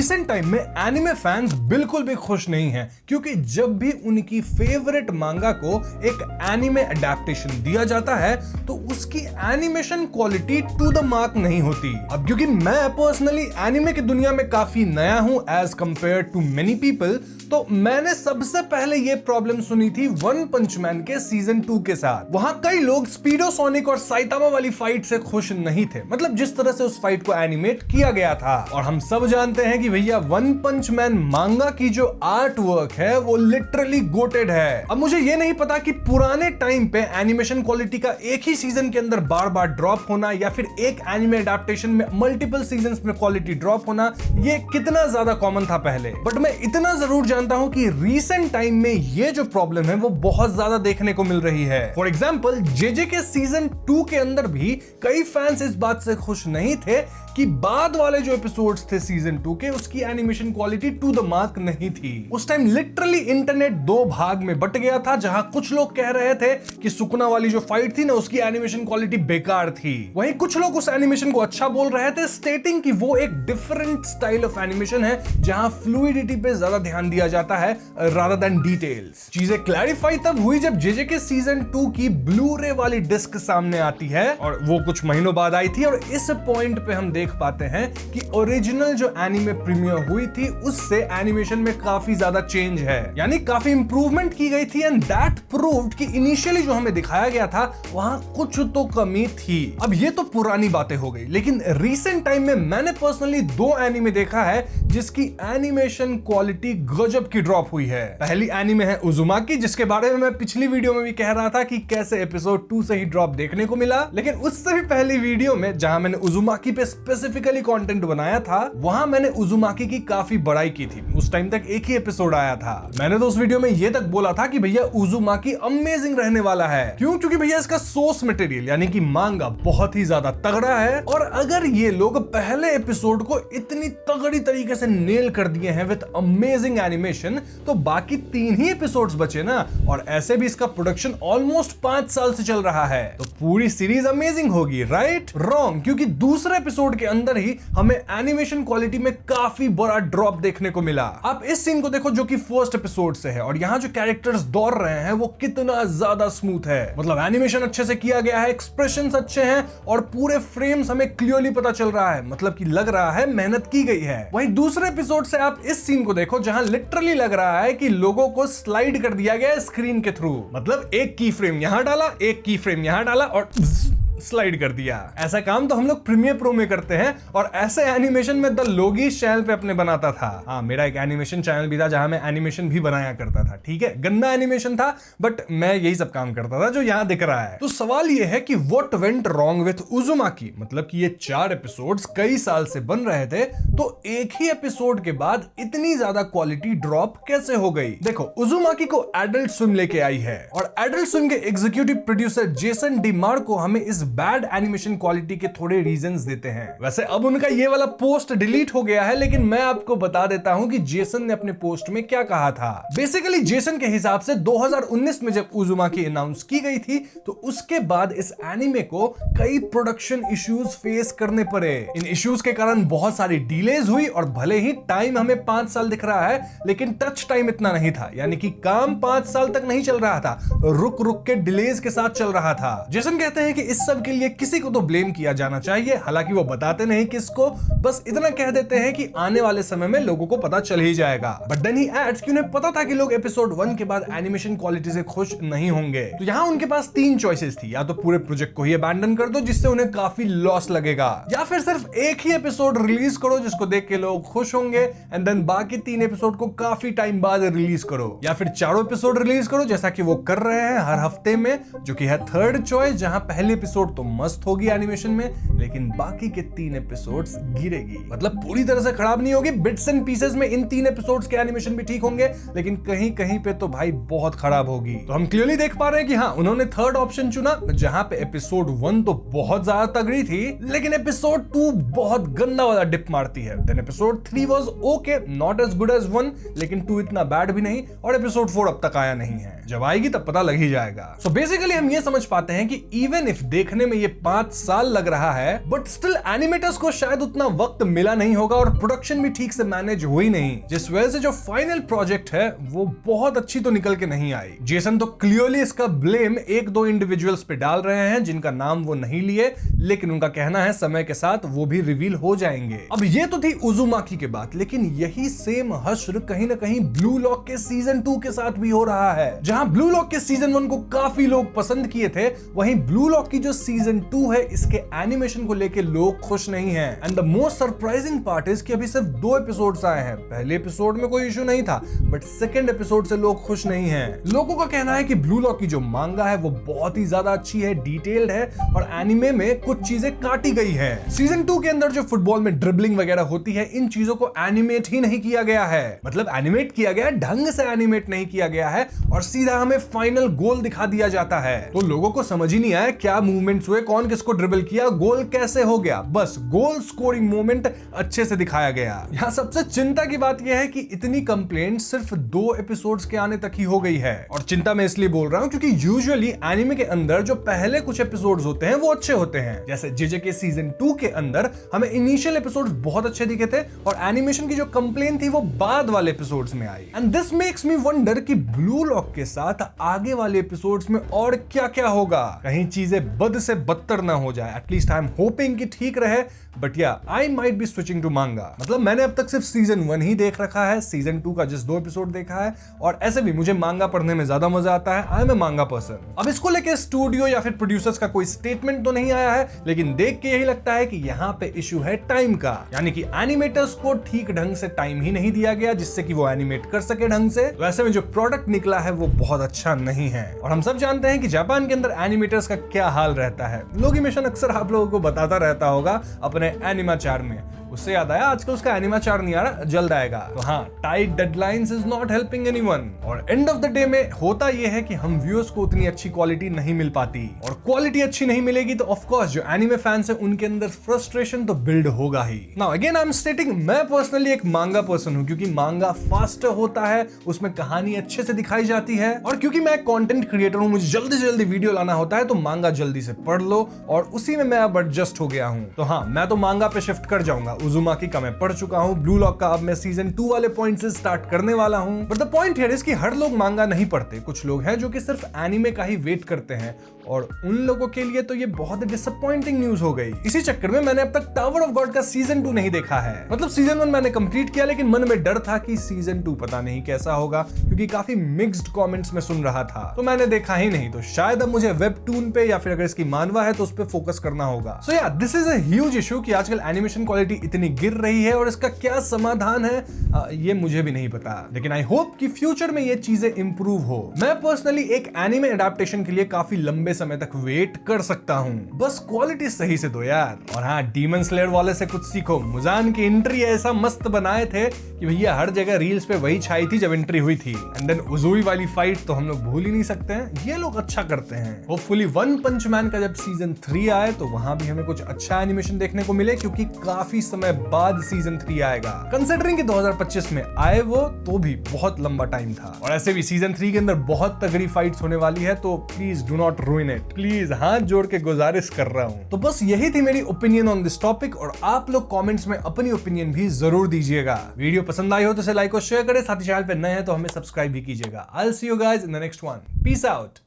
Recent time में anime fans बिल्कुल भी खुश नहीं हैं, क्योंकि जब भी उनकी फेवरेट मांगा को एक एनिमे अडेप्टेशन दिया जाता है तो उसकी animation quality to the mark नहीं होती। अब क्योंकि मैं पर्सनली एनिमे की दुनिया में काफी नया हूं as compare to many people, तो मैंने सबसे पहले ये प्रॉब्लम सुनी थी वन पंच मैन के सीजन 2 के साथ। वहां कई लोग स्पीडो सोनिक और साइतामा वाली फाइट से खुश नहीं थे, मतलब जिस तरह से उस फाइट को एनिमेट किया गया था। और हम सब जानते हैं कि भैया वन पंच मैन मांगा की जो आर्ट वर्क है वो लिटरली गोटेड है। अब मुझे ये नहीं पता कि पुराने टाइम पे एनिमेशन क्वालिटी का एक ही सीजन के अंदर बार बार ड्रॉप होना या फिर एक एनिमे अडेप्टेशन में मल्टीपल सीजन्स में क्वालिटी ड्रॉप होना ये कितना ज्यादा कॉमन था पहले, बट मैं इतना जरूर जानता हूं कि रीसेंट टाइम में ये जो प्रॉब्लम है वो बहुत ज्यादा देखने को मिल रही है। फॉर एग्जांपल जेजे के सीजन 2 के अंदर भी कई फैंस इस बात से खुश नहीं थे कि बाद वाले जो एपिसोड्स थे सीजन 2 के उसकी animation quality to the mark नहीं थी। उस टाइम लिटरली इंटरनेट दो भाग में बट गया था, जहां कुछ लोग कह रहे थे कि सुकुना वाली जो फाइट थी ना उसकी एनिमेशन क्वालिटी बेकार थी, वहीं कुछ लोग उस एनिमेशन को अच्छा बोल रहे थे, स्टेटिंग कि वो एक डिफरेंट स्टाइल ऑफ एनिमेशन है जहां फ्लूइडिटी पे ज्यादा ध्यान दिया जाता है रादर देन डिटेल्स। चीजें क्लैरिफाई तब हुई जब जेजे के सीजन 2 की ब्लू रे वाली डिस्क सामने आती है, और वो कुछ महीनों बाद आई थी। और इस पॉइंट पे हम देख पाते हैं कि ओरिजिनल जो एनिमे प्रीमियर हुई थी उससे एनिमेशन में काफी ज्यादा चेंज है, यानी काफी इंप्रूवमेंट की गई थी। एंड दैट प्रूव्ड कि इनिशियली जो हमें दिखाया गया था वहां कुछ तो कमी थी। अब ये तो पुरानी बातें हो गई, लेकिन रीसेंट टाइम में मैंने पर्सनली 2 एनिमे देखा है जिसकी एनिमेशन क्वालिटी गजब की ड्रॉप हुई है। पहली एनिमे है उजुमाकी, जिसके बारे में मैं पिछली वीडियो में भी कह रहा था कि कैसे एपिसोड 2 से ही ड्रॉप देखने को मिला, लेकिन उससे भी पहली वीडियो में जहां मैंने उजुमाकी पे स्पेसिफिकली कंटेंट बनाया था वहां मैंने उजुमाकी की काफी बड़ाई की थी। उस टाइम तक एक ही एपिसोड आया था। मैंने तो उस वीडियो में ये तक बोला था कि भैया उजुमाकी अमेजिंग रहने वाला है। क्यों? क्योंकि भैया इसका सोर्स मटेरियल यानी कि मांगा बहुत ही ज्यादा तगड़ा है, और अगर ये लोग पहले एपिसोड को इतनी तगड़ी तरीके से नेल कर दिए हैं विद अमेजिंग एनिमेशन, तो बाकी 3 ही एपिसोड्स बचे ना, और ऐसे भी इसका प्रोडक्शन ऑलमोस्ट 5 साल से चल रहा है, तो पूरी सीरीज अमेजिंग होगी, राइट? रॉन्ग, क्योंकि दूसरे एपिसोड के अंदर ही हमें एनिमेशन क्वालिटी में काफी बड़ा ड्रॉप देखने को मिला। आप इस सीन को देखो जो कि फर्स्ट एपिसोड से है, और यहाँ जो कैरेक्टर्स दौड़ रहे हैं वो कितना ज्यादा स्मूथ है, मतलब एनिमेशन अच्छे से किया गया है, एक्सप्रेशंस अच्छे हैं, और पूरे फ्रेम्स हमें क्लियरली पता चल रहा है, मतलब कि लग रहा है मेहनत की गई है। वहीं दूसरे एपिसोड से आप इस सीन को देखो जहां लिटरली लग रहा है कि लोगों को स्लाइड कर दिया गया है स्क्रीन के थ्रू, मतलब एक की फ्रेम यहां डाला, एक की फ्रेम यहां डाला और स्लाइड कर दिया। ऐसा काम तो हम लोग प्रीमियर प्रो में करते हैं, और ऐसे एनिमेशन में द लोगीज चैनल पे अपने बनाता था। हाँ, मेरा एक एनिमेशन चैनल भी था जहां मैं एनिमेशन भी बनाया करता था, ठीक है? गंदा एनिमेशन था, बट मैं यही सब काम करता था जो यहां दिख रहा है। तो सवाल यह है कि व्हाट वेंट रॉन्ग विथ उजुमाकी, मतलब कि ये 4 एपिसोड्स कई साल से बन रहे थे, तो एक ही एपिसोड के बाद इतनी ज्यादा क्वालिटी ड्रॉप कैसे हो गई? देखो, उजुमाकी को एडल्ट स्विम लेके आई है, और एडल्ट स्विम के एग्जीक्यूटिव प्रोड्यूसर जेसन डिमार्को हमें इस बैड एनिमेशन क्वालिटी के थोड़े रीजंस देते हैं। वैसे अब उनका ये वाला पोस्ट डिलीट हो गया है, लेकिन मैं आपको बता देता हूं कि जेसन ने अपने पोस्ट में क्या कहा था। बेसिकली जेसन के हिसाब से 2019 में जब उजुमाकी अनाउंस की गई थी, तो उसके बाद इस एनिमे को कई प्रोडक्शन इश्यूज फेस करने पड़े। इन इश्यूज के कारण बहुत सारी डिलेज हुई, और भले ही टाइम हमें 5 साल दिख रहा है, लेकिन टच टाइम इतना नहीं था, यानी कि काम 5 साल तक नहीं चल रहा था, रुक रुक के डिलेज के साथ चल रहा था। जेसन कहते हैं कि इस सब के लिए किसी को तो ब्लेम किया जाना चाहिए, हालांकि वो बताते नहीं किसको, बस इतना कह देते हैं कि आने वाले समय में लोगों को पता चल ही जाएगा। बट देन ही एड्स कि उन्हें पता था कि लोग एपिसोड 1 के बाद एनिमेशन क्वालिटी से खुश नहीं होंगे, तो यहां उनके पास 3 चॉइसेस थी। या तो पूरे प्रोजेक्ट को ही अबैंडन कर दो जिससे उन्हें काफी लॉस लगेगा, या फिर सिर्फ एक ही एपिसोड रिलीज करो जिसको देख के लोग खुश होंगे, एंड देन बाकी 3 एपिसोड को काफी टाइम बाद रिलीज करो, या फिर 4 एपिसोड रिलीज करो जैसा कि वो कर रहे हैं हर हफ्ते में, जो कि है थर्ड चॉइस, जहां पहले एपिसोड तो मस्त होगी एनिमेशन में, लेकिन बाकी के 3 एपिसोड्स गिरेगी, मतलब पूरी तरह से खराब नहीं होगी, बिट्स एंड पीसेस में इन 3 एपिसोड्स के एनिमेशन भी ठीक होंगे, लेकिन कहीं कहीं पे तो भाई बहुत खराब होगी। तो हम क्लियरली देख पा रहे हैं कि हाँ, उन्होंने थर्ड ऑप्शन चुना, जहां पे एपिसोड 1 तो बहुत ज्यादा तगड़ी थी, लेकिन एपिसोड 2 बहुत गंदा वाला डिप मारती है। Then episode 3 was okay, not as good as 1, लेकिन 2 इतना बैड भी नहीं, और एपिसोड 4 अब तक आया नहीं है। जब आएगी तब पता लग ही जाएगा। सो बेसिकली हम ये समझ पाते हैं कि इवन इफ देखने कहने में ये 5 साल लग रहा है, बट स्टिल एनिमेटर्स को शायद उतना वक्त मिला नहीं होगा और प्रोडक्शन भी ठीक से मैनेज हुई नहीं, जिस वजह से जो फाइनल प्रोजेक्ट है वो बहुत अच्छी तो निकल के नहीं आई। जेसन तो क्लियरली इसका ब्लेम एक दो इंडिविजुअल्स पे डाल रहे हैं जिनका नाम वो नहीं लिए, लेकिन उनका कहना है समय के साथ वो भी रिवील हो जाएंगे। अब ये तो थी उजुमाकी की बात, लेकिन यही सेम हश्र कहीं ना कहीं ब्लू लॉक के सीजन 2 के साथ भी हो रहा है। जहां ब्लू लॉक के सीजन 1 को काफी लोग पसंद किए थे, वहीं ब्लू लॉक की जो सीजन 2 है इसके एनिमेशन को लेके लोग खुश नहीं हैं। And the most surprising part is कि अभी सिर्फ 2 एपिसोड्स आए हैं। पहले एपिसोड में कोई इशू नहीं था, बट सेकंड एपिसोड से लोग खुश नहीं हैं। लोगों का कहना है कि ब्लू लॉक की जो मांगा है वो बहुत ही ज्यादा अच्छी है, डिटेल्ड है और एनिमे में कुछ चीजें काटी गई है। सीजन 2 के अंदर जो फुटबॉल में ड्रिबलिंग वगैरह होती है, इन चीजों को एनिमेट ही नहीं किया गया है। मतलब एनिमेट किया गया, ढंग से एनिमेट नहीं किया गया है और सीधा हमें फाइनल गोल दिखा दिया जाता है। तो लोगों को समझ ही नहीं आया क्या मूवमेंट्स हुए, कौन किसको ड्रिबल किया, गोल कैसे हो गया। बस गोल स्कोरिंग मोमेंट अच्छे से दिखाया गया। यहाँ सबसे चिंता की बात यह है कि इतनी कंप्लेंट सिर्फ 2 एपिसोड्स के आने तक ही हो गई है। और चिंता मैं इसलिए बोल रहा हूँ क्योंकि यूजुअली एनिमे के अंदर जो पहले कुछ एपिसोड्स होते हैं वो अच्छे होते हैं। जैसे जेजे के सीजन 2 के अंदर हमें इनिशियल एपिसोड्स बहुत अच्छे दिखे थे और एनिमेशन की जो कंप्लेंट थी वो बाद वाले एपिसोड्स में आई। And this makes me wonder कि ब्लू लॉक के साथ आगे वाले एपिसोड्स में और क्या क्या होगा। कहीं चीजें बद से बदतर ना हो जाए। एटलीस्ट आई एम होपिंग कि ठीक रहे, but yeah I might be switching to manga. मतलब मैंने अब तक सिर्फ सीजन 1 ही देख रखा है, सीजन 2 का जस्ट 2 एपिसोड देखा है और ऐसे भी मुझे मांगा पढ़ने में ज्यादा मजा आता है। आई एम ए मांगा पर्सन। अब इसको लेके स्टूडियो या फिर प्रोड्यूसर्स का कोई स्टेटमेंट तो नहीं आया है, लेकिन देख के यही लगता है कि यहाँ पे इशू है टाइम का, यानी कि एनिमेटर्स को ठीक ढंग से टाइम ही नहीं दिया गया जिससे कि वो एनिमेट कर सके ढंग से। वैसे में जो प्रोडक्ट निकला है वो बहुत अच्छा नहीं है। और हम सब जानते हैं कि जापान के अंदर एनिमेटर्स का क्या हाल रहता है। लोगिमेशन अक्सर आप लोगों को बताता रहता होगा अपने एनिमाचार में। उससे याद आया, आजकल उसका एनिमाचार नहीं आ रहा, जल्द आएगा। तो हाँ, tight deadlines is not helping anyone. और एंड ऑफ द डे में होता यह है कि हम व्यूअर्स को उतनी अच्छी क्वालिटी नहीं मिल पाती, और क्वालिटी अच्छी नहीं मिलेगी तो ऑफ कोर्स जो एनिमे फैंस है उनके अंदर फ्रस्ट्रेशन तो बिल्ड होगा ही। Now again I am stating, मैं पर्सनली एक मांगा पर्सन हूं क्योंकि मांगा फास्ट होता है, उसमें कहानी अच्छे से दिखाई जाती है, और क्योंकि मैं कंटेंट क्रिएटर हूं, मुझे जल्दी से जल्दी वीडियो लाना होता है, तो मांगा जल्दी से पढ़ लो और उसी में मैं अब एडजस्ट हो गया हूं। तो हाँ, मैं तो मांगा पे शिफ्ट कर जाऊंगा। उजुमाकी का मैं पढ़ चुका हूं, ब्लू लॉक का अब मैं सीजन 2 वाले पॉइंट से स्टार्ट करने वाला हूं। But the point here is कि हर लोग मांगा नहीं पढ़ते। कुछ लोग हैं जो कि सिर्फ एनिमे का ही वेट करते हैं, और उन लोगों के लिए तो ये बहुत डिसअपॉइंटिंग न्यूज हो गई। इसी चक्कर में मैंने अब तक टावर ऑफ गॉड का सीजन 2 नहीं देखा है। मतलब सीजन 1 मैंने कंप्लीट किया, लेकिन मन में डर था कि सीजन 2 पता नहीं कैसा होगा, क्योंकि काफी मिक्स्ड कमेंट्स में सुन रहा था, तो मैंने देखा ही नहीं। तो शायद अब मुझे वेबटून पे या फिर अगर इसकी मानवा है तो उस पे फोकस करना होगा। सो या this is a huge issue कि आजकल एनिमेशन क्वालिटी इतनी गिर रही है, और इसका क्या समाधान है ये मुझे भी नहीं पता। लेकिन आई होप कि फ्यूचर में ये चीजें इंप्रूव हो। मैं पर्सनली एक एनिमे एडेप्टेशन के लिए काफी लंबे समय तक वेट कर सकता हूं, बस क्वालिटी सही से दो यार। और हाँ, डीमन स्लेयर वाले से कुछ सीखो। मुजान की एंट्री ऐसा मस्त बनाए थे कि भैया हर जगह रील्स पे वही छाई थी जब एंट्री हुई थी। एंड देन उजुई वाली फाइट तो हम लोग भूल ही नहीं सकते हैं। ये लोग अच्छा करते हैं। होपफुली वन पंच मैन का जब सीजन 3 आए तो वहां भी हमें कुछ अच्छा एनिमेशन देखने को मिले, क्योंकि काफी समय बाद सीजन 3 आएगा। कंसिडरिंग कि 2025 में आए वो, तो भी बहुत लंबा टाइम था। और ऐसे भी सीजन 3 के अंदर बहुत तगड़ी फाइट्स होने वाली है, तो please do not रूइन it. Please हाथ जोड़ के गुजारिश कर रहा हूं। तो बस यही थी मेरी ओपिनियन ऑन दिस टॉपिक, और आप लोग कमेंट्स में अपनी ओपिनियन भी जरूर दीजिएगा। वीडियो पसंद आई हो तो इसे लाइक और शेयर करें, साथ ही चैनल पे नए हैं तो हमें सब्सक्राइब भी कीजिएगा। I will see you guys in the next one. Peace out.